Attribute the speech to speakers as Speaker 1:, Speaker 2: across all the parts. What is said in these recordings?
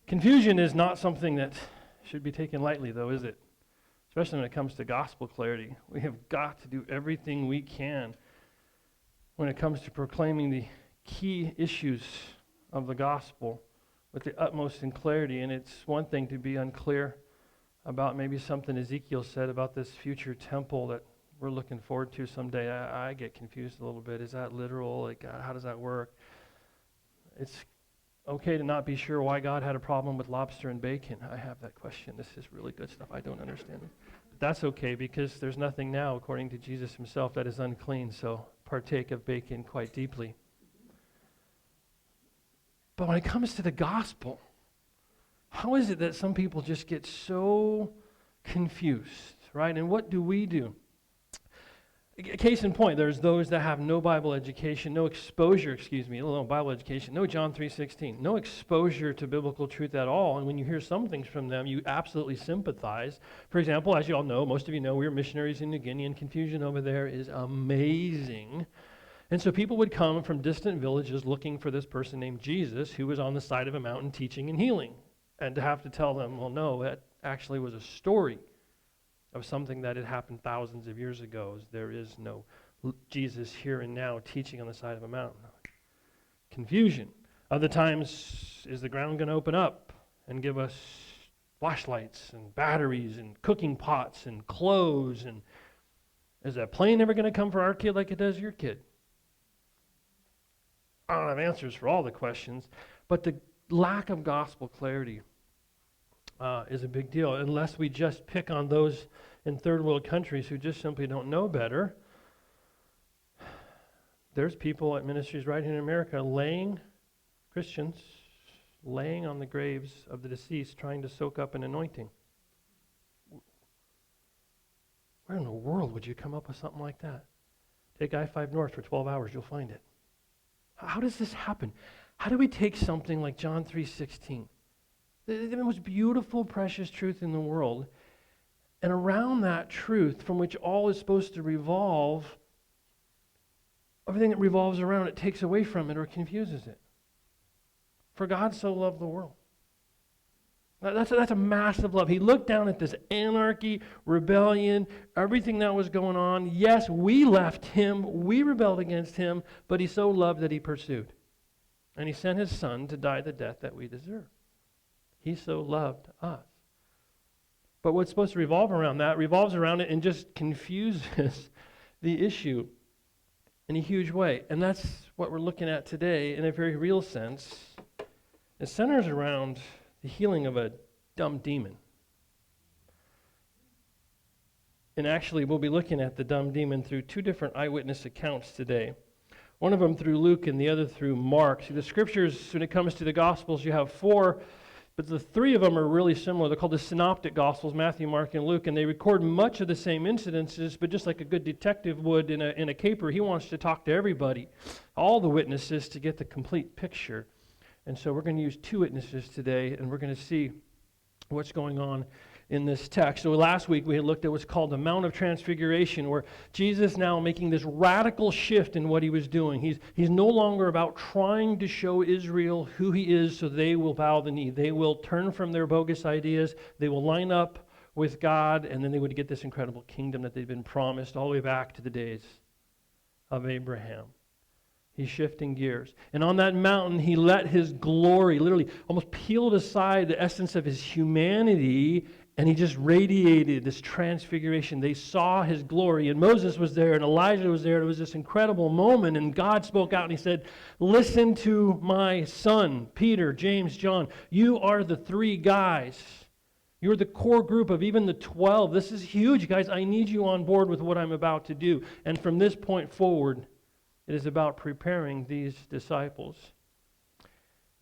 Speaker 1: Confusion is not something that should be taken lightly, though, is it? Especially when it comes to gospel clarity. We have got to do everything we can when it comes to proclaiming the key issues of the gospel with the utmost in clarity. And it's one thing to be unclear about maybe something Ezekiel said about this future temple that we're looking forward to someday. I get confused a little bit. Is that literal? Like, how does that work? It's okay to not be sure why God had a problem with lobster and bacon. I have that question. This is really good stuff. I don't understand it. But that's okay, because there's nothing now, according to Jesus himself, that is unclean. So partake of bacon quite deeply. But when it comes to the gospel, how is it that some people just get so confused, right? And what do we do? Case in point, there's those that have no Bible education, no exposure, no Bible education, no John 3:16, no exposure to biblical truth at all. And when you hear some things from them, you absolutely sympathize. For example, as you all know, most of you know, we were missionaries in New Guinea, and confusion over there is amazing. And so people would come from distant villages looking for this person named Jesus, who was on the side of a mountain teaching and healing. And to have to tell them, well, no, that actually was a story of something that had happened thousands of years ago. There is no Jesus here and now teaching on the side of a mountain. Confusion. Other times, is the ground going to open up and give us flashlights and batteries and cooking pots and clothes? And is that plane ever going to come for our kid like it does your kid? I don't have answers for all the questions, but the lack of gospel clarity is a big deal, unless we just pick on those in third world countries who just simply don't know better. There's people at ministries right here in America Christians laying on the graves of the deceased, trying to soak up an anointing. Where in the world would you come up with something like that? Take I-5 North for 12 hours, you'll find it. How does this happen? How do we take something like John 3:16, the most beautiful, precious truth in the world, and around that truth from which all is supposed to revolve, everything that revolves around it takes away from it or confuses it? For God so loved the world. That's a massive love. He looked down at this anarchy, rebellion, everything that was going on. Yes, we left him, we rebelled against him, but he so loved that he pursued. And he sent his son to die the death that we deserve. He so loved us. But what's supposed to revolve around that revolves around it and just confuses the issue in a huge way. And that's what we're looking at today in a very real sense. It centers around the healing of a dumb demon. And actually, we'll be looking at the dumb demon through two different eyewitness accounts today. One of them through Luke and the other through Mark. See, the scriptures, when it comes to the Gospels, you have four, but the three of them are really similar. They're called the Synoptic Gospels, Matthew, Mark, and Luke, and they record much of the same incidences, but just like a good detective would in a caper, he wants to talk to everybody, all the witnesses, to get the complete picture. And so we're going to use two witnesses today, and we're going to see what's going on in this text. So last week we had looked at what's called the Mount of Transfiguration, where Jesus now making this radical shift in what he was doing. He's no longer about trying to show Israel who he is so they will bow the knee. They will turn from their bogus ideas. They will line up with God, and then they would get this incredible kingdom that they'd been promised all the way back to the days of Abraham. He's shifting gears. And on that mountain, he let his glory, literally almost peeled aside the essence of his humanity, and he just radiated this transfiguration. They saw his glory, and Moses was there, and Elijah was there. It was this incredible moment, and God spoke out, and he said, listen to my son, Peter, James, John. You are the three guys. You're the core group of even the 12. This is huge, guys. I need you on board with what I'm about to do. And from this point forward, it is about preparing these disciples.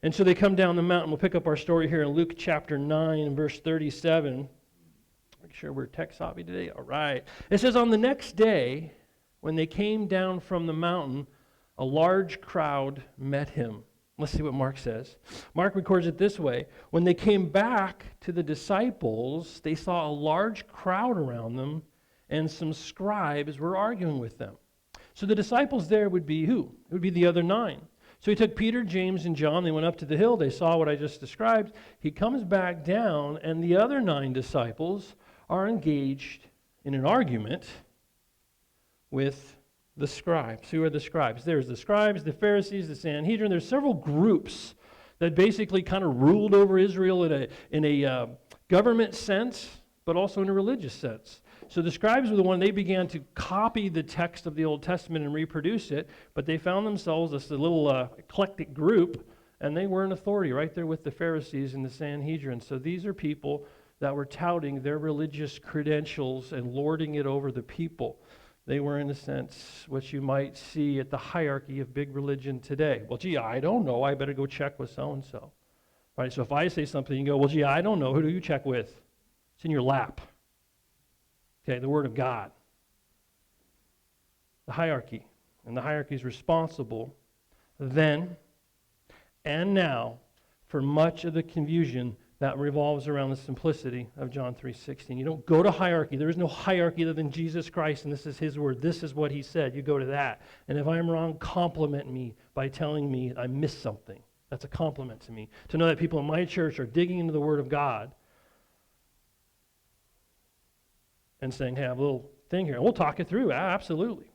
Speaker 1: And so they come down the mountain. We'll pick up our story here in Luke chapter 9 and verse 37. Make sure we're tech savvy today. All right. It says, on the next day, when they came down from the mountain, a large crowd met him. Let's see what Mark says. Mark records it this way. When they came back to the disciples, they saw a large crowd around them, and some scribes were arguing with them. So the disciples there would be who? It would be the other 9. So he took Peter, James, and John. They went up to the hill. They saw what I just described. He comes back down, and the other 9 disciples are engaged in an argument with the scribes. Who are the scribes? There's the scribes, the Pharisees, the Sanhedrin. There's several groups that basically kind of ruled over Israel in a government sense, but also in a religious sense. So the scribes were the one, they began to copy the text of the Old Testament and reproduce it, but they found themselves as a little eclectic group, and they were in authority right there with the Pharisees and the Sanhedrin. So these are people that were touting their religious credentials and lording it over the people. They were, in a sense, what you might see at the hierarchy of big religion today. Well, gee, I don't know. I better go check with so-and-so. Right? So if I say something, you go, well, gee, I don't know. Who do you check with? It's in your lap. Okay, the Word of God. The hierarchy. And the hierarchy is responsible then and now for much of the confusion that revolves around the simplicity of John 3:16. You don't go to hierarchy. There is no hierarchy other than Jesus Christ, and this is His Word. This is what He said. You go to that. And if I'm wrong, compliment me by telling me I missed something. That's a compliment to me. To know that people in my church are digging into the Word of God and saying, hey, I have a little thing here. And we'll talk it through. Absolutely.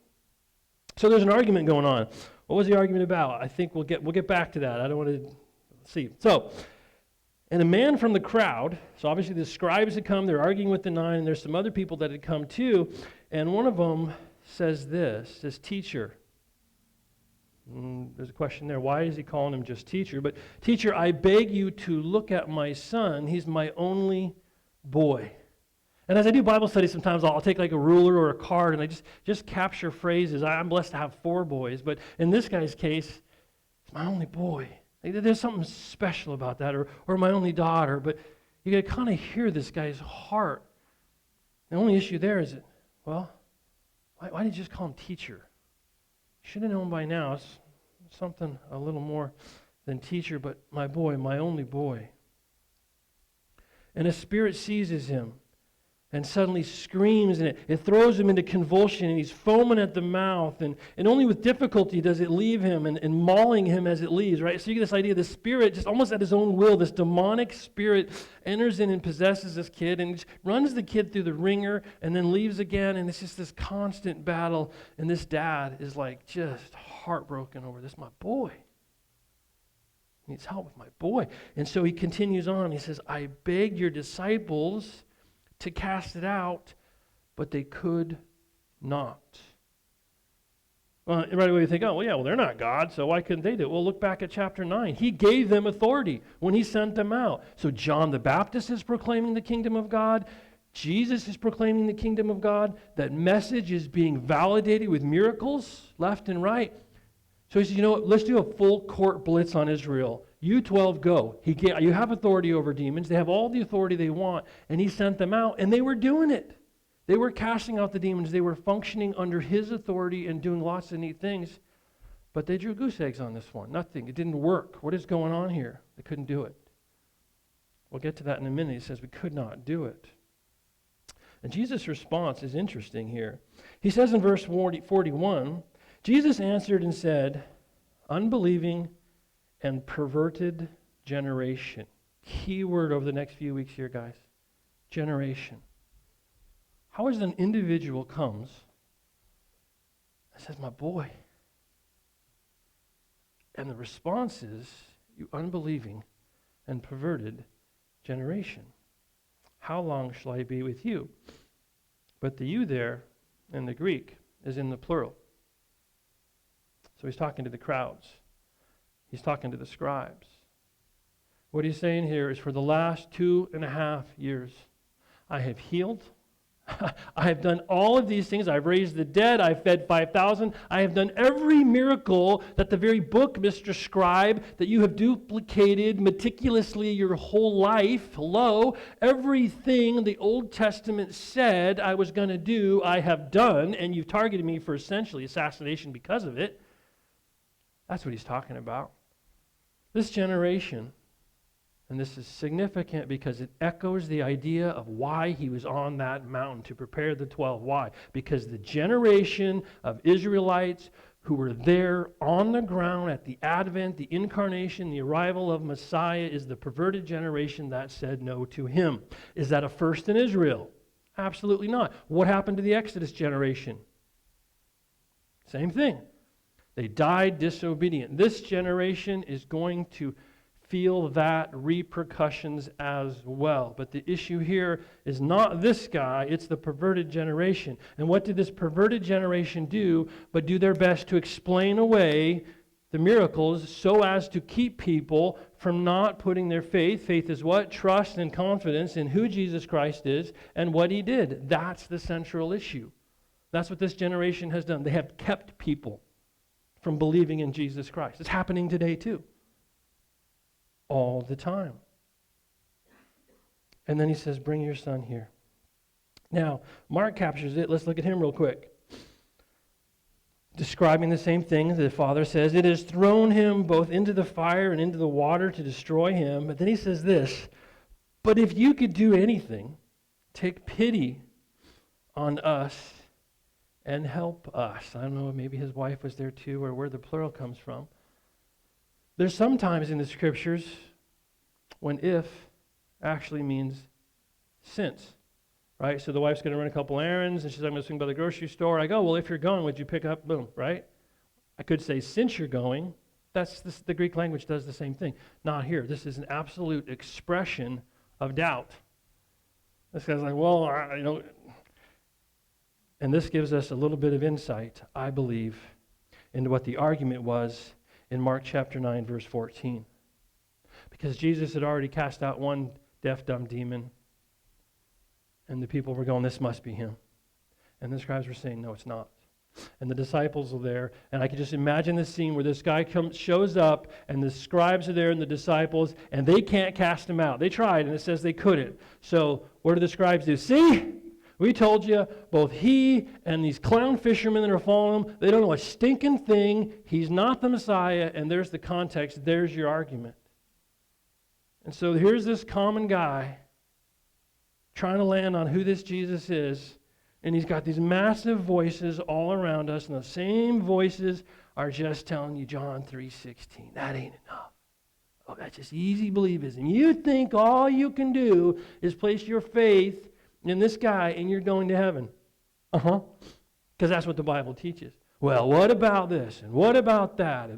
Speaker 1: So there's an argument going on. What was the argument about? I think we'll get back to that. I don't want to see. So, and a man from the crowd, so obviously the scribes had come, they're arguing with the 9, and there's some other people that had come too, and one of them says this, says, teacher. There's a question there. Why is he calling him just teacher? But teacher, I beg you to look at my son. He's my only boy. And as I do Bible studies, sometimes I'll take like a ruler or a card and I just capture phrases. I'm blessed to have 4 boys, but in this guy's case, it's my only boy. There's something special about that, or my only daughter, but you can kind of hear this guy's heart. The only issue there is, well, why did you just call him teacher? You should have known by now. It's something a little more than teacher, but my boy, my only boy. And a spirit seizes him and suddenly screams, and it throws him into convulsion, and he's foaming at the mouth, and only with difficulty does it leave him, and mauling him as it leaves, right? So you get this idea, the spirit, just almost at his own will, this demonic spirit enters in and possesses this kid, and just runs the kid through the ringer, and then leaves again, and it's just this constant battle, and this dad is like just heartbroken over this, my boy. He needs help with my boy. And so he continues on, he says, I begged your disciples to cast it out, but they could not. Well, right away you think, oh, well, yeah, well, they're not God, so why couldn't they do it? Well, look back at chapter 9. He gave them authority when he sent them out. So John the Baptist is proclaiming the kingdom of God. Jesus is proclaiming the kingdom of God. That message is being validated with miracles left and right. So he says, you know what, let's do a full court blitz on Israel. You 12 go. You have authority over demons. They have all the authority they want. And he sent them out, and they were doing it. They were casting out the demons. They were functioning under his authority and doing lots of neat things. But they drew goose eggs on this one. Nothing. It didn't work. What is going on here? They couldn't do it. We'll get to that in a minute. He says we could not do it. And Jesus' response is interesting here. He says in verse 41, Jesus answered and said, unbelieving and perverted generation. Key word over the next few weeks here, guys. Generation. How is an individual comes and says, my boy? And the response is, you unbelieving and perverted generation. How long shall I be with you? But the you there in the Greek is in the plural. So he's talking to the crowds. He's talking to the scribes. What he's saying here is for the last 2.5 years, I have healed. I have done all of these things. I've raised the dead. I've fed 5,000. I have done every miracle that the very book, Mr. Scribe, that you have duplicated meticulously your whole life. Hello. Everything the Old Testament said I was going to do, I have done, and you've targeted me for essentially assassination because of it. That's what he's talking about. This generation, and this is significant because it echoes the idea of why he was on that mountain to prepare the 12. Why? Because the generation of Israelites who were there on the ground at the advent, the incarnation, the arrival of Messiah is the perverted generation that said no to him. Is that a first in Israel? Absolutely not. What happened to the Exodus generation? Same thing. They died disobedient. This generation is going to feel that repercussions as well. But the issue here is not this guy, it's the perverted generation. And what did this perverted generation do but do their best to explain away the miracles so as to keep people from not putting their faith. Faith is what? Trust and confidence in who Jesus Christ is and what he did. That's the central issue. That's what this generation has done. They have kept people from believing in Jesus Christ. It's happening today too. All the time. And then he says, bring your son here. Now, Mark captures it. Let's look at him real quick. Describing the same thing, the Father says, it has thrown him both into the fire and into the water to destroy him. But then he says this, but if you could do anything, take pity on us and help us. I don't know, maybe his wife was there too, or where the plural comes from. There's sometimes in the scriptures when if actually means since, right? So the wife's going to run a couple errands, and she's, I'm going to swing by the grocery store. I go, well, if you're going, would you pick up? Boom, right? I could say, since you're going. The Greek language does the same thing. Not here. This is an absolute expression of doubt. This guy's like, well, and this gives us a little bit of insight, I believe, into what the argument was in Mark chapter 9, verse 14. Because Jesus had already cast out one deaf, dumb demon, and the people were going, this must be him. And the scribes were saying, no, it's not. And the disciples are there, and I can just imagine the scene where this guy shows up, and the scribes are there and the disciples, and they can't cast him out. They tried, and it says they couldn't. So what do the scribes do? See? We told you, both he and these clown fishermen that are following him, they don't know a stinking thing. He's not the Messiah, and there's the context. There's your argument. And so here's this common guy trying to land on who this Jesus is, and he's got these massive voices all around us, and the same voices are just telling you John 3:16. That ain't enough. Oh, that's just easy believism. You think all you can do is place your faith in this guy, and you're going to heaven. Because that's what the Bible teaches. Well, what about this? And what about that?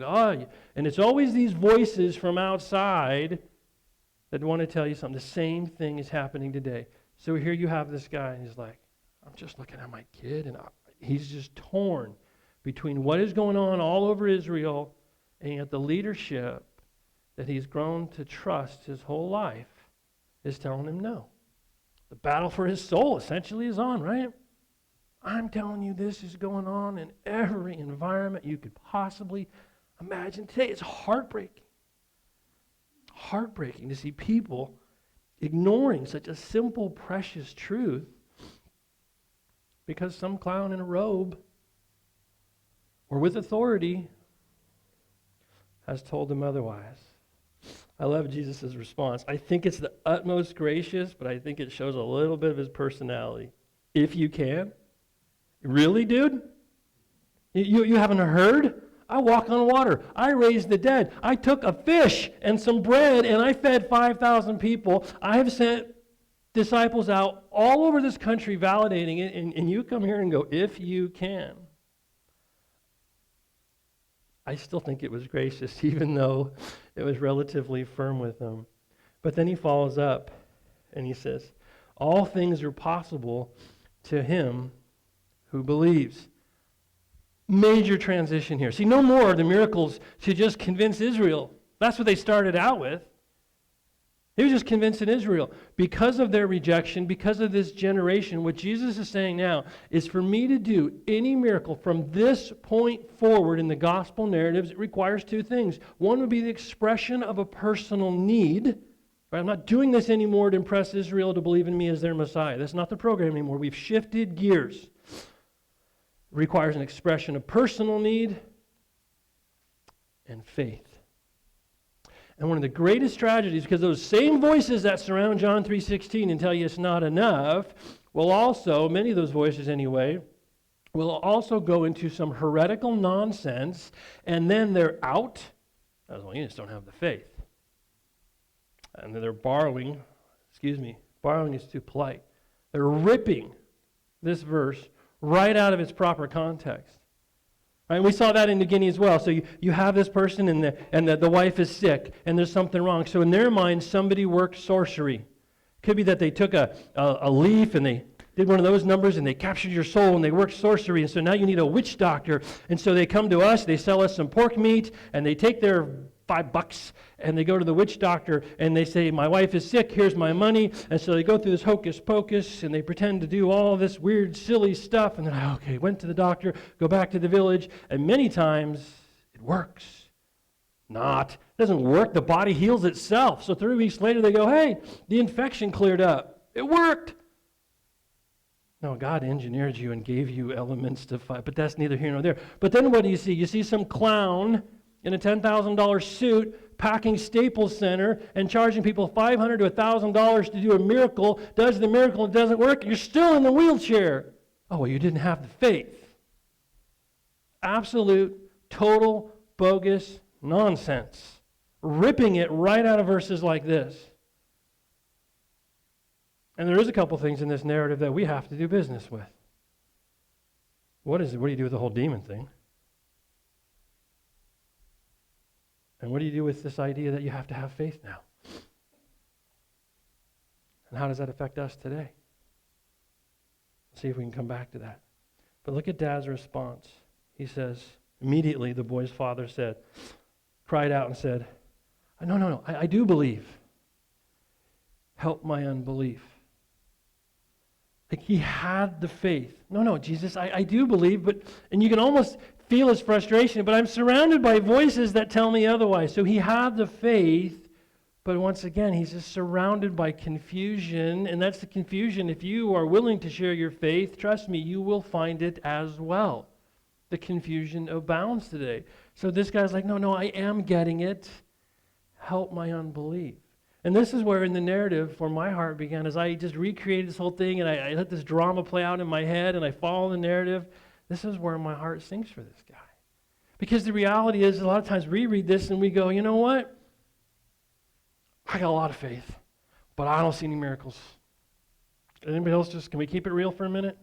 Speaker 1: And it's always these voices from outside that want to tell you something. The same thing is happening today. So here you have this guy, and he's like, I'm just looking at my kid, and he's just torn between what is going on all over Israel and yet the leadership that he's grown to trust his whole life is telling him no. The battle for his soul essentially is on, right? I'm telling you, this is going on in every environment you could possibly imagine. Today, it's heartbreaking. Heartbreaking to see people ignoring such a simple, precious truth because some clown in a robe or with authority has told them otherwise. I love Jesus' response. I think it's the utmost gracious, but I think it shows a little bit of his personality. If you can. Really, dude? You haven't heard? I walk on water. I raised the dead. I took a fish and some bread, and I fed 5,000 people. I have sent disciples out all over this country validating it, and you come here and go, if you can. I still think it was gracious, even though it was relatively firm with them. But then he follows up, and he says, all things are possible to him who believes. Major transition here. See, no more of the miracles to just convince Israel. That's what they started out with. He was just convincing Israel. Because of their rejection, because of this generation, what Jesus is saying now is for me to do any miracle from this point forward in the gospel narratives, it requires two things. One would be the expression of a personal need. Right? I'm not doing this anymore to impress Israel to believe in me as their Messiah. That's not the program anymore. We've shifted gears. It requires an expression of personal need and faith. And one of the greatest tragedies, because those same voices that surround John 3:16 and tell you it's not enough, will also, many of those voices anyway, will also go into some heretical nonsense, and then they're out. Well, you just don't have the faith. And then they're borrowing is too polite. They're ripping this verse right out of its proper context. Right? We saw that in New Guinea as well. So you have this person and the wife is sick and there's something wrong. So in their mind, somebody worked sorcery. Could be that they took a leaf and they did one of those numbers and they captured your soul and they worked sorcery. And so now you need a witch doctor. And so they come to us, they sell us some pork meat, and they take their $5 and they go to the witch doctor and they say, my wife is sick, here's my money. And so they go through this hocus pocus and they pretend to do all this weird, silly stuff. And then, okay, went to the doctor, go back to the village. And many times it works. It doesn't work. The body heals itself. So 3 weeks later they go, hey, the infection cleared up. It worked. No, God engineered you and gave you elements to fight. But that's neither here nor there. But then what do you see? You see some clown in a $10,000 suit, packing Staples Center and charging people $500 to $1,000 to do a miracle, does the miracle, it doesn't work, you're still in the wheelchair. Oh, well, you didn't have the faith. Absolute, total, bogus nonsense. Ripping it right out of verses like this. And there is a couple things in this narrative that we have to do business with. What is it? What do you do with the whole demon thing? And what do you do with this idea that you have to have faith now? And how does that affect us today? Let's see if we can come back to that. But look at Dad's response. He says, immediately the boy's father cried out and said, no, I do believe. Help my unbelief. Like he had the faith. No, Jesus, I do believe, and you can almost feel his frustration, but I'm surrounded by voices that tell me otherwise. So he had the faith, but once again, he's just surrounded by confusion, and that's the confusion. If you are willing to share your faith, trust me, you will find it as well. The confusion abounds today. So this guy's like, no, I am getting it. Help my unbelief. And this is where in the narrative, for my heart began, as I just recreated this whole thing, and I let this drama play out in my head, and I follow the narrative. This is where my heart sinks for this guy. Because the reality is, a lot of times we read this and we go, you know what? I got a lot of faith, but I don't see any miracles. Anybody else can we keep it real for a minute?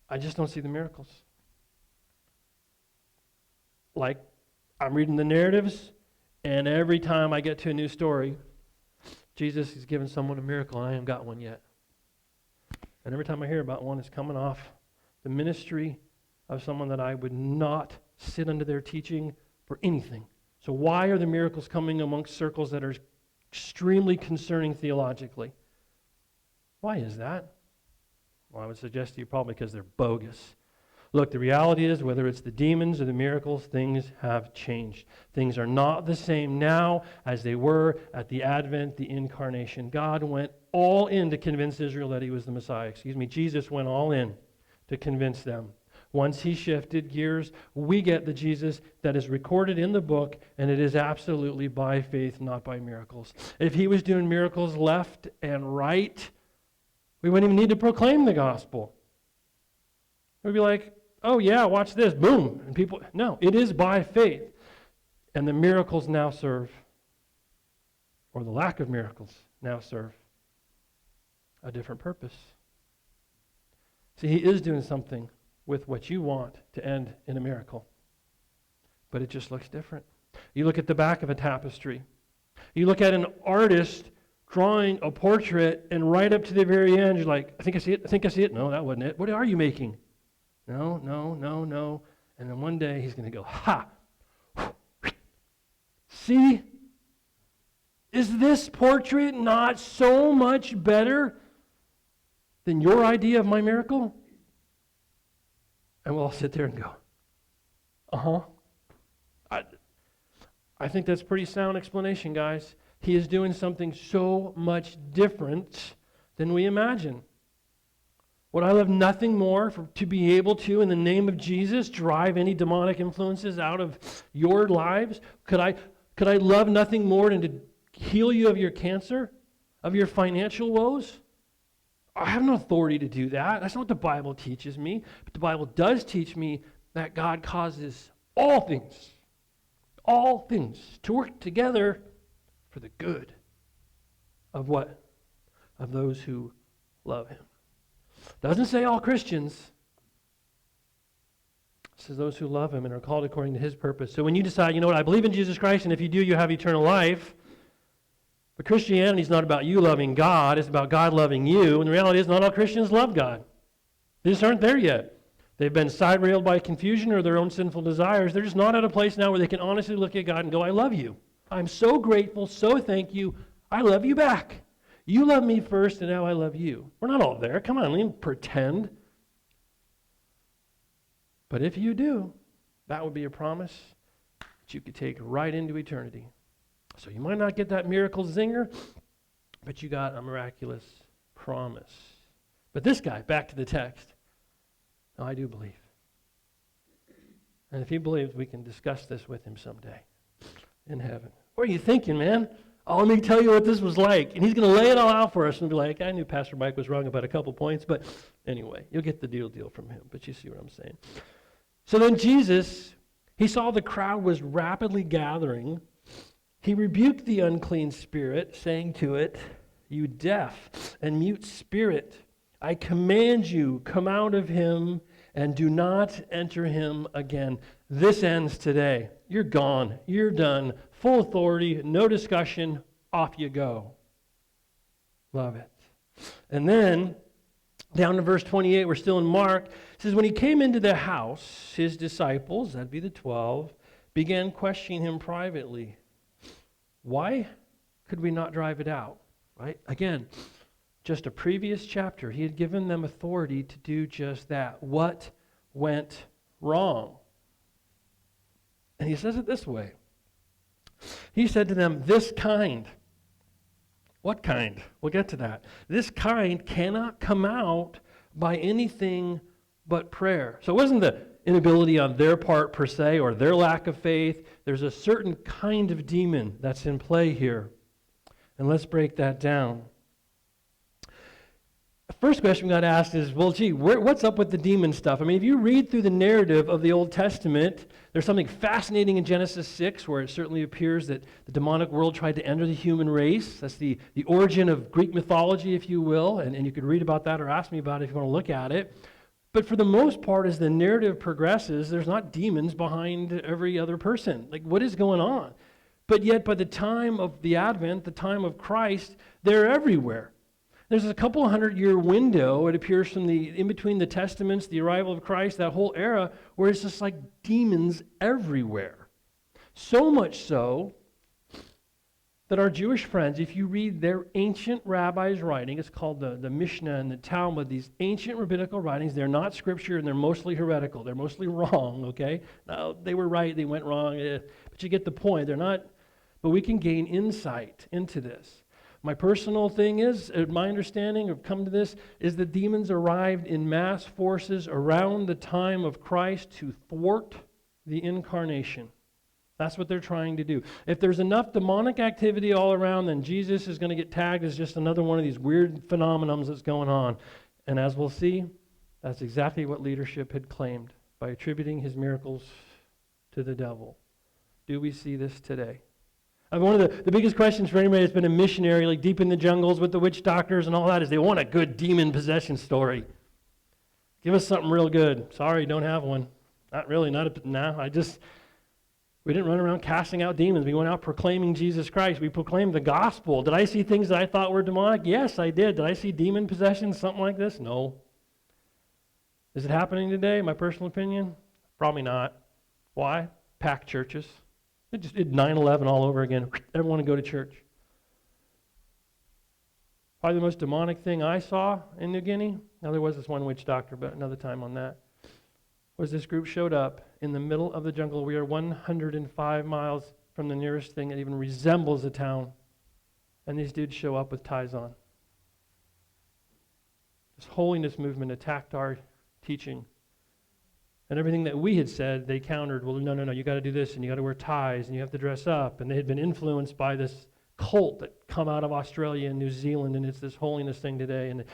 Speaker 1: I just don't see the miracles. Like, I'm reading the narratives, and every time I get to a new story, Jesus has given someone a miracle, and I haven't got one yet. And every time I hear about one, it's coming off the ministry of someone that I would not sit under their teaching for anything. So why are the miracles coming amongst circles that are extremely concerning theologically? Why is that? Well, I would suggest to you probably because they're bogus. Look, the reality is, whether it's the demons or the miracles, things have changed. Things are not the same now as they were at the Advent, the Incarnation. God went all in to convince Israel that he was the Messiah. Jesus went all in to convince them. Once he shifted gears, we get the Jesus that is recorded in the book, and it is absolutely by faith, not by miracles. If he was doing miracles left and right, we wouldn't even need to proclaim the gospel. We'd be like, oh yeah, watch this, boom. And people, no, it is by faith. And the miracles now serve, or the lack of miracles now serve, a different purpose. See, he is doing something with what you want to end in a miracle. But it just looks different. You look at the back of a tapestry. You look at an artist drawing a portrait, and right up to the very end, you're like, I think I see it. No, that wasn't it. What are you making? No. And then one day he's going to go, ha! See? Is this portrait not so much better than your idea of my miracle? And we'll all sit there and go, I think that's a pretty sound explanation, guys. He is doing something so much different than we imagine. Would I love nothing more to be able to, in the name of Jesus, drive any demonic influences out of your lives? Could I love nothing more than to heal you of your cancer, of your financial woes? I have no authority to do that. That's not what the Bible teaches me. But the Bible does teach me that God causes all things, to work together for the good of what? Of those who love him. Doesn't say all Christians. It says those who love him and are called according to his purpose. So when you decide, you know what, I believe in Jesus Christ, and if you do, you have eternal life. But Christianity is not about you loving God. It's about God loving you. And the reality is not all Christians love God. They just aren't there yet. They've been side-railed by confusion or their own sinful desires. They're just not at a place now where they can honestly look at God and go, I love you. I'm so grateful, so thank you. I love you back. You love me first, and now I love you. We're not all there. Come on, we don't pretend. But if you do, that would be a promise that you could take right into eternity. So you might not get that miracle zinger, but you got a miraculous promise. But this guy, back to the text, no, I do believe. And if he believes, we can discuss this with him someday in heaven. What are you thinking, man? Oh, let me tell you what this was like. And he's going to lay it all out for us and be like, I knew Pastor Mike was wrong about a couple points, but anyway, you'll get the deal from him. But you see what I'm saying. So then Jesus, he saw the crowd was rapidly gathering. He rebuked the unclean spirit, saying to it, you deaf and mute spirit, I command you, come out of him and do not enter him again. This ends today. You're gone. You're done. Full authority, no discussion, off you go. Love it. And then, down to verse 28, we're still in Mark. It says, when he came into the house, his disciples, that'd be the 12, began questioning him privately. Why could we not drive it out? Right? Again, just a previous chapter, he had given them authority to do just that. What went wrong? And he says it this way. He said to them, this kind. What kind? We'll get to that. This kind cannot come out by anything but prayer. So it wasn't the inability on their part per se or their lack of faith. There's a certain kind of demon that's in play here. And let's break that down. The first question we got asked is, well, gee, what's up with the demon stuff? I mean, if you read through the narrative of the Old Testament, there's something fascinating in Genesis 6 where it certainly appears that the demonic world tried to enter the human race. That's the origin of Greek mythology, if you will, and you could read about that or ask me about it if you want to look at it. But for the most part, as the narrative progresses, there's not demons behind every other person. Like, what is going on? But yet, by the time of the Advent, the time of Christ, they're everywhere. There's a couple 100-year window, it appears, from in between the Testaments, the arrival of Christ, that whole era, where it's just like demons everywhere. So much so that our Jewish friends, if you read their ancient rabbis' writing, it's called the Mishnah and the Talmud, these ancient rabbinical writings, they're not scripture and they're mostly heretical. They're mostly wrong, okay? Now, they were right, they went wrong, but you get the point. They're not, but we can gain insight into this. My personal thing is, my understanding of come to this, is that demons arrived in mass forces around the time of Christ to thwart the incarnation. That's what they're trying to do. If there's enough demonic activity all around, then Jesus is going to get tagged as just another one of these weird phenomenons that's going on. And as we'll see, that's exactly what leadership had claimed by attributing his miracles to the devil. Do we see this today? One of the biggest questions for anybody that's been a missionary, like deep in the jungles with the witch doctors and all that, is they want a good demon possession story. Give us something real good. Sorry, don't have one. Not really. We didn't run around casting out demons. We went out proclaiming Jesus Christ. We proclaimed the gospel. Did I see things that I thought were demonic? Yes, I did. Did I see demon possession, something like this? No. Is it happening today? My personal opinion? Probably not. Why? Packed churches. They just did 9/11 all over again. Everyone to go to church. Probably the most demonic thing I saw in New Guinea, now there was this one witch doctor, but another time on that, was this group showed up in the middle of the jungle. We are 105 miles from the nearest thing that even resembles a town. And these dudes show up with ties on. This holiness movement attacked our teaching. And everything that we had said, they countered, well, no, you got to do this, and you got to wear ties, and you have to dress up. And they had been influenced by this cult that come out of Australia and New Zealand, and it's this holiness thing today. And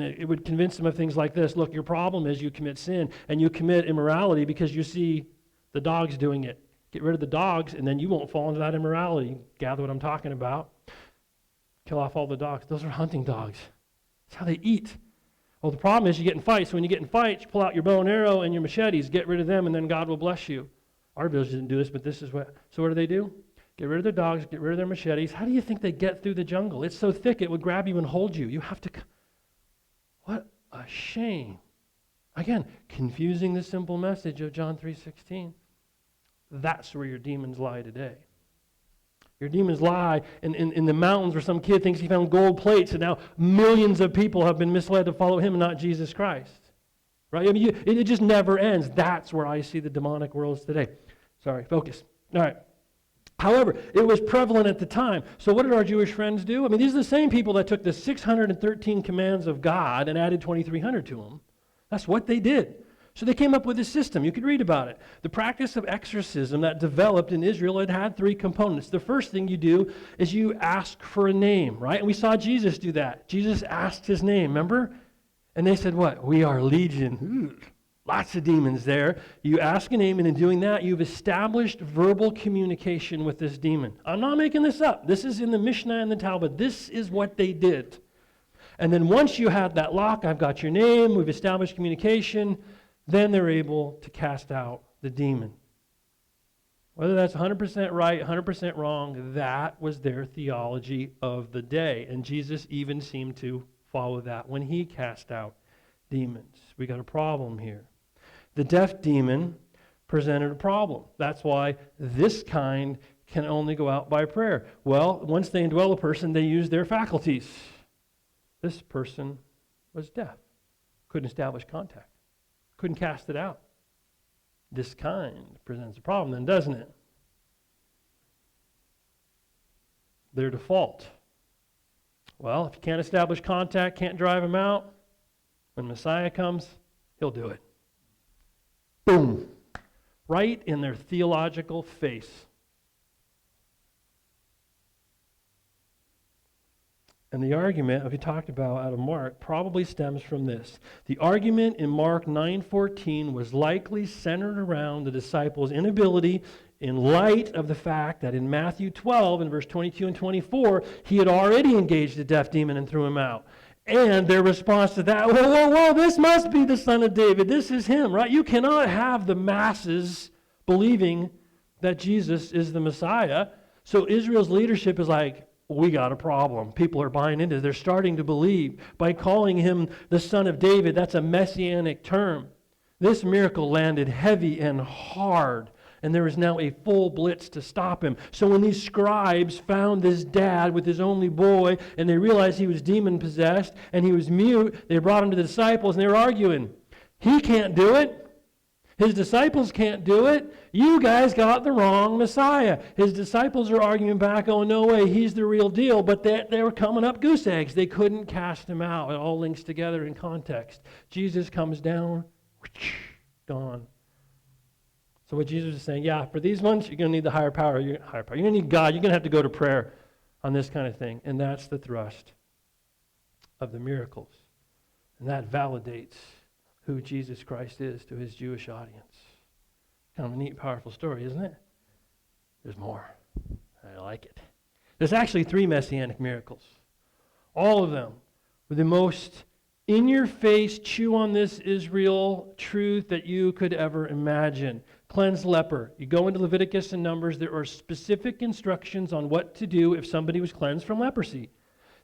Speaker 1: it would convince them of things like this. Look, your problem is you commit sin, and you commit immorality because you see the dogs doing it. Get rid of the dogs, and then you won't fall into that immorality. Gather what I'm talking about. Kill off all the dogs. Those are hunting dogs. That's how they eat. Well, the problem is you get in fights. So when you get in fights, you pull out your bow and arrow and your machetes. Get rid of them, and then God will bless you. Our village didn't do this, but this is what. So what do? Get rid of their dogs, get rid of their machetes. How do you think they get through the jungle? It's so thick it would grab you and hold you. You have to... What a shame. Again, confusing the simple message of John 3:16. That's where your demons lie today. Your demons lie in the mountains where some kid thinks he found gold plates, and now millions of people have been misled to follow him and not Jesus Christ. Right? I mean, it just never ends. That's where I see the demonic worlds today. Sorry, focus. All right. However, it was prevalent at the time. So what did our Jewish friends do? I mean, these are the same people that took the 613 commands of God and added 2,300 to them. That's what they did. So they came up with a system. You could read about it. The practice of exorcism that developed in Israel, it had three components. The first thing you do is you ask for a name, right? And we saw Jesus do that. Jesus asked his name, remember? And they said what? We are legion. Lots of demons there. You ask a name, and in doing that, you've established verbal communication with this demon. I'm not making this up. This is in the Mishnah and the Talmud. This is what they did. And then once you have that lock, I've got your name, we've established communication, then they're able to cast out the demon. Whether that's 100% right, 100% wrong, that was their theology of the day. And Jesus even seemed to follow that when he cast out demons. We got a problem here. The deaf demon presented a problem. That's why this kind can only go out by prayer. Well, once they indwell a person, they use their faculties. This person was deaf. Couldn't establish contact. Couldn't cast it out. This kind presents a problem then, doesn't it? Their default. Well, if you can't establish contact, can't drive him out, when Messiah comes, he'll do it. Boom. Right in their theological face. And the argument, if we talked about out of Mark, probably stems from this. The argument in Mark 9:14 was likely centered around the disciples' inability, in light of the fact that in Matthew 12, in verse 22 and 24, he had already engaged a deaf demon and threw him out. And their response to that, whoa, this must be the Son of David. This is him, right? You cannot have the masses believing that Jesus is the Messiah. So Israel's leadership is like, we got a problem. People are buying into it. They're starting to believe. By calling him the Son of David, that's a messianic term. This miracle landed heavy and hard, and there is now a full blitz to stop him. So when these scribes found this dad with his only boy, and they realized he was demon-possessed, and he was mute, they brought him to the disciples, and they were arguing. He can't do it. His disciples can't do it. You guys got the wrong Messiah. His disciples are arguing back, oh, no way, he's the real deal. But they were coming up goose eggs. They couldn't cast him out. It all links together in context. Jesus comes down, gone. So what Jesus is saying, yeah, for these ones, you're going to need the higher power. You're going to need God. You're going to have to go to prayer on this kind of thing. And that's the thrust of the miracles. And that validates who Jesus Christ is to his Jewish audience. Kind of a neat, powerful story, isn't it? There's more. I like it. There's actually 3 messianic miracles. All of them were the most in-your-face, chew on this Israel truth that you could ever imagine. Cleanse leper. You go into Leviticus and Numbers, there are specific instructions on what to do if somebody was cleansed from leprosy.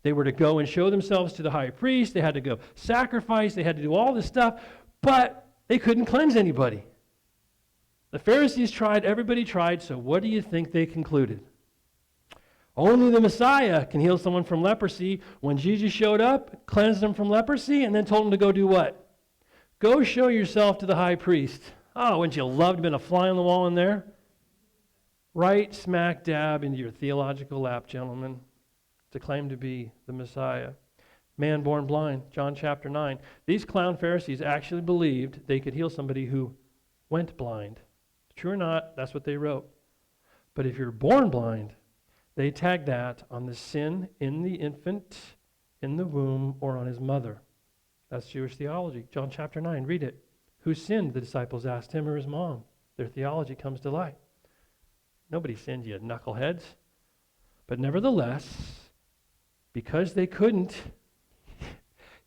Speaker 1: They were to go and show themselves to the high priest. They had to go sacrifice. They had to do all this stuff, but they couldn't cleanse anybody. The Pharisees tried. Everybody tried. So what do you think they concluded? Only the Messiah can heal someone from leprosy. When Jesus showed up, cleansed them from leprosy, and then told them to go do what? Go show yourself to the high priest. Oh, wouldn't you love to have been a fly on the wall in there? Right smack dab into your theological lap, gentlemen, to claim to be the Messiah. Man born blind, John chapter 9. These clown Pharisees actually believed they could heal somebody who went blind. True or not, that's what they wrote. But if you're born blind, They tag that on the sin in the infant, in the womb, or on his mother. That's Jewish theology. John chapter 9, read it. Who sinned? The disciples asked, him or his mom. Their theology comes to light. Nobody sinned, you knuckleheads. But nevertheless, because they couldn't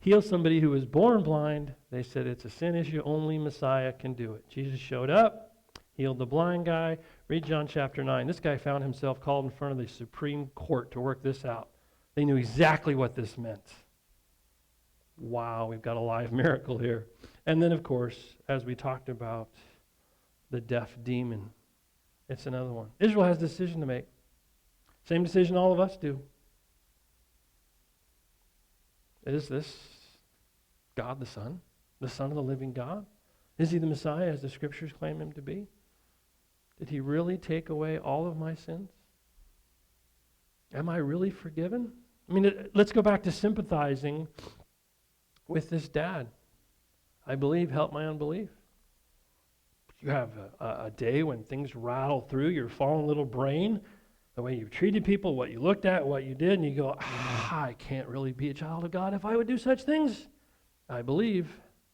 Speaker 1: heal somebody who was born blind, they said it's a sin issue, only Messiah can do it. Jesus showed up, healed the blind guy. Read John chapter 9. This guy found himself called in front of the Supreme Court to work this out. They knew exactly what this meant. Wow, we've got a live miracle here. And then, of course, as we talked about, the deaf demon. It's another one. Israel has a decision to make. Same decision all of us do. Is this God the Son of the living God? Is he the Messiah as the Scriptures claim him to be? Did he really take away all of my sins? Am I really forgiven? I mean, let's go back to sympathizing with this dad. I believe, help my unbelief. You have a day when things rattle through your fallen little brain, the way you've treated people, what you looked at, what you did, and you go, I can't really be a child of God if I would do such things. I believe,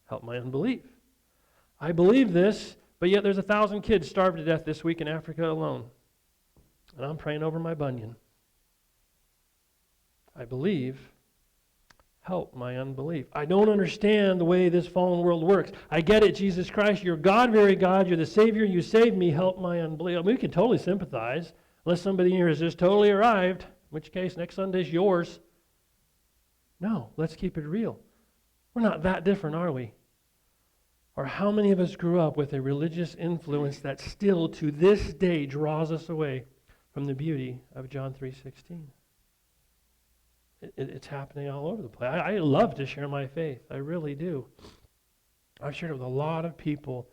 Speaker 1: help my unbelief. I believe this, but yet there's 1,000 kids starved to death this week in Africa alone. And I'm praying over my bunion. I believe, help my unbelief. I don't understand the way this fallen world works. I get it, Jesus Christ, you're God, very God, you're the Savior, you saved me, help my unbelief. I mean, we can totally sympathize, unless somebody here has just totally arrived, in which case next Sunday's yours. No, let's keep it real. We're not that different, are we? Or how many of us grew up with a religious influence that still to this day draws us away from the beauty of John 3:16? It's happening all over the place. I love to share my faith. I really do. I've shared it with a lot of people,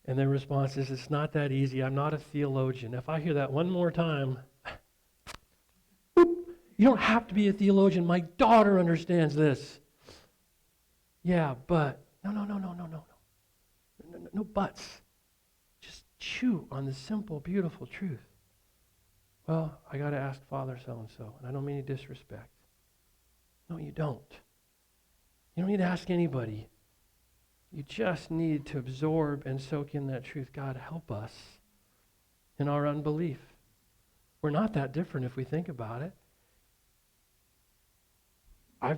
Speaker 1: and their response is, it's not that easy. I'm not a theologian. If I hear that one more time, you don't have to be a theologian. My daughter understands this. Yeah, but, no buts. Just chew on the simple, beautiful truth. Well, I got to ask Father so-and-so, and I don't mean any disrespect. No, you don't. You don't need to ask anybody. You just need to absorb and soak in that truth. God, help us in our unbelief. We're not that different if we think about it. I've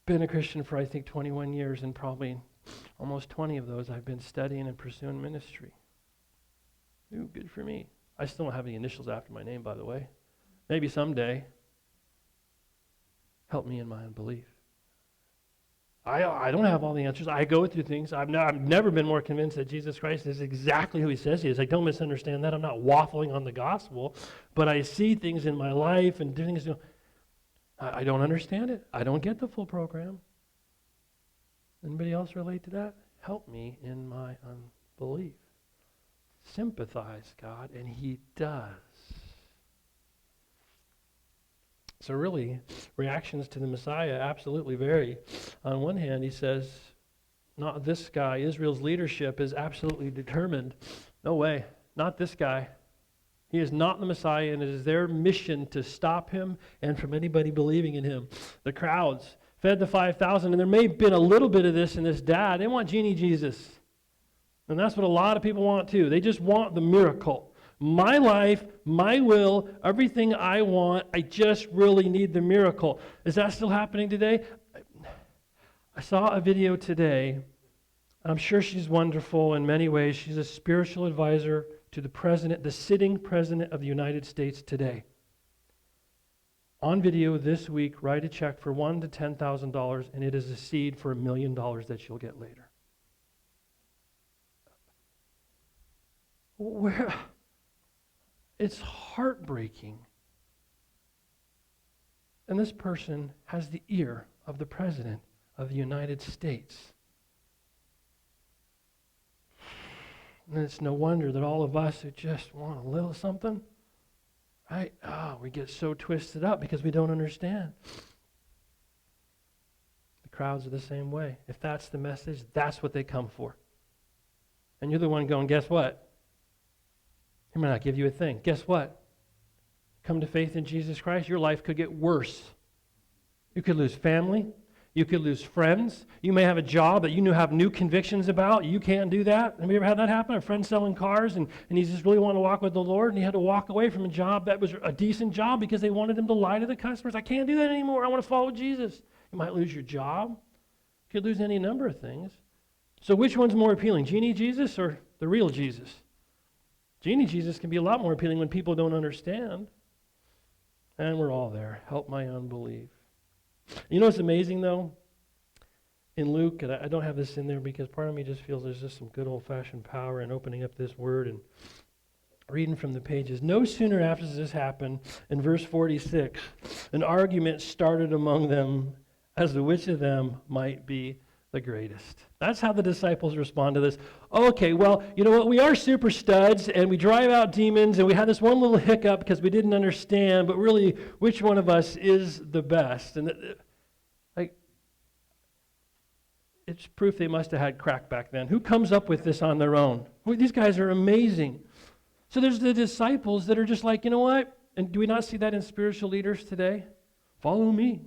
Speaker 1: been a Christian for, I think, 21 years, and probably almost 20 of those I've been studying and pursuing ministry. Ooh, good for me. I still don't have any initials after my name, by the way. Maybe someday. Help me in my unbelief. I don't have all the answers. I go through things. I've never been more convinced that Jesus Christ is exactly who he says he is. Like, don't misunderstand that. I'm not waffling on the gospel, but I see things in my life and do things. I don't understand it. I don't get the full program. Anybody else relate to that? Help me in my unbelief. Sympathize, God, and he does. So really, reactions to the Messiah absolutely vary. On one hand, he says, not this guy. Israel's leadership is absolutely determined. No way, not this guy. He is not the Messiah, and it is their mission to stop him and from anybody believing in him. The crowds fed the 5,000, and there may have been a little bit of this in this dad. They want genie Jesus. And that's what a lot of people want too. They just want the miracle. My life, my will, everything I want, I just really need the miracle. Is that still happening today? I saw a video today. I'm sure she's wonderful in many ways. She's a spiritual advisor to the president, the sitting president of the United States today. On video this week, write a check for $1,000 to $10,000, and it is a seed for $1 million that you'll get later. Where? It's heartbreaking. And this person has the ear of the President of the United States. And it's no wonder that all of us who just want a little something, right? We get so twisted up because we don't understand. The crowds are the same way. If that's the message, that's what they come for. And you're the one going, guess what? He might not give you a thing. Guess what? come to faith in Jesus Christ, your life could get worse. You could lose family. You could lose friends. You may have a job that you have new convictions about. You can't do that. Have you ever had that happen? A friend selling cars, and he just really wanted to walk with the Lord, and he had to walk away from a job that was a decent job because they wanted him to lie to the customers. I can't do that anymore. I want to follow Jesus. You might lose your job. You could lose any number of things. So which one's more appealing, Genie Jesus or the real Jesus? Genie Jesus can be a lot more appealing when people don't understand. And we're all there. Help my unbelief. You know what's amazing, though? In Luke, and I don't have this in there because part of me just feels there's just some good old-fashioned power in opening up this word and reading from the pages. No sooner after this happened, in verse 46, an argument started among them as to which of them might be the greatest. That's how the disciples respond to this. Okay, well, you know what? We are super studs, and we drive out demons, and we had this one little hiccup because we didn't understand, but really, which one of us is the best? And it's proof they must have had crack back then. Who comes up with this on their own? Well, these guys are amazing. So there's the disciples that are just like, you know what? And do we not see that in spiritual leaders today? Follow me.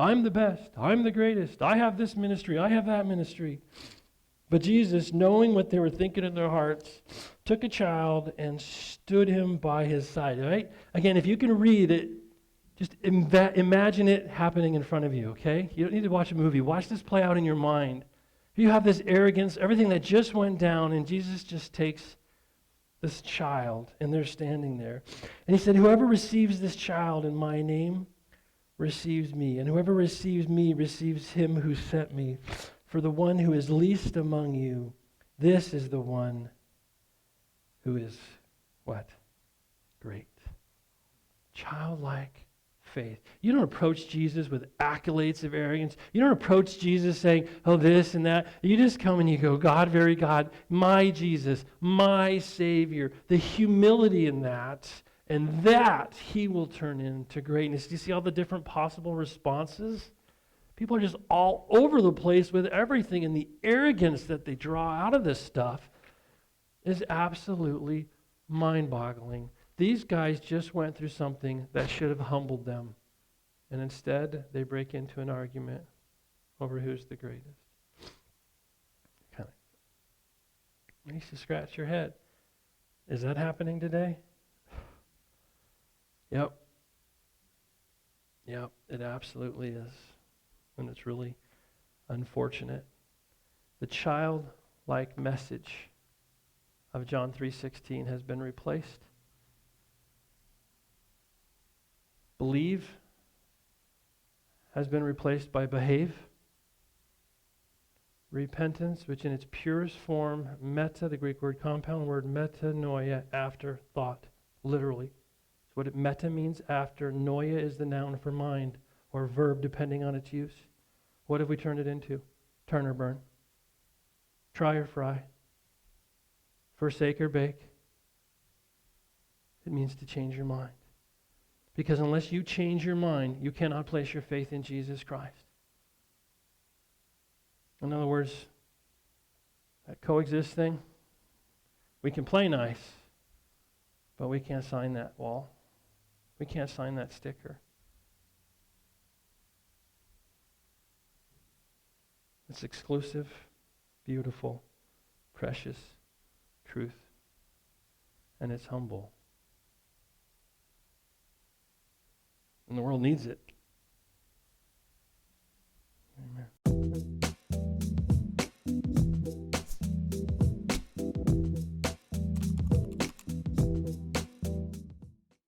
Speaker 1: I'm the best. I'm the greatest. I have this ministry. I have that ministry. But Jesus, knowing what they were thinking in their hearts, took a child and stood him by his side, right? Again, if you can read it, just imagine it happening in front of you, okay? You don't need to watch a movie. Watch this play out in your mind. You have this arrogance, everything that just went down, and Jesus just takes this child, and they're standing there. And he said, whoever receives this child in my name receives me, and whoever receives me receives him who sent me. For the one who is least among you, this is the one who is what? Great. Childlike faith. You don't approach Jesus with accolades of arrogance. You don't approach Jesus saying, oh, this and that. You just come and you go, God, very God, my Jesus, my Savior. The humility in that, and that he will turn into greatness. Do you see all the different possible responses? People are just all over the place with everything, and the arrogance that they draw out of this stuff is absolutely mind-boggling. These guys just went through something that should have humbled them, and instead they break into an argument over who's the greatest. Kind of makes you scratch your head. Is that happening today? Yep, it absolutely is. And it's really unfortunate. The childlike message of John 3:16 has been replaced. Believe has been replaced by behave. Repentance, which in its purest form, meta, the Greek word compound word metanoia, after thought, literally. What meta means, after. Noia is the noun for mind, or verb, depending on its use. What have we turned it into? Turn or burn. Try or fry. Forsake or bake. It means to change your mind. Because unless you change your mind, you cannot place your faith in Jesus Christ. In other words, that coexist thing, we can play nice, but we can't sign that wall. We can't sign that sticker. It's exclusive, beautiful, precious truth, and it's humble. And the world needs it.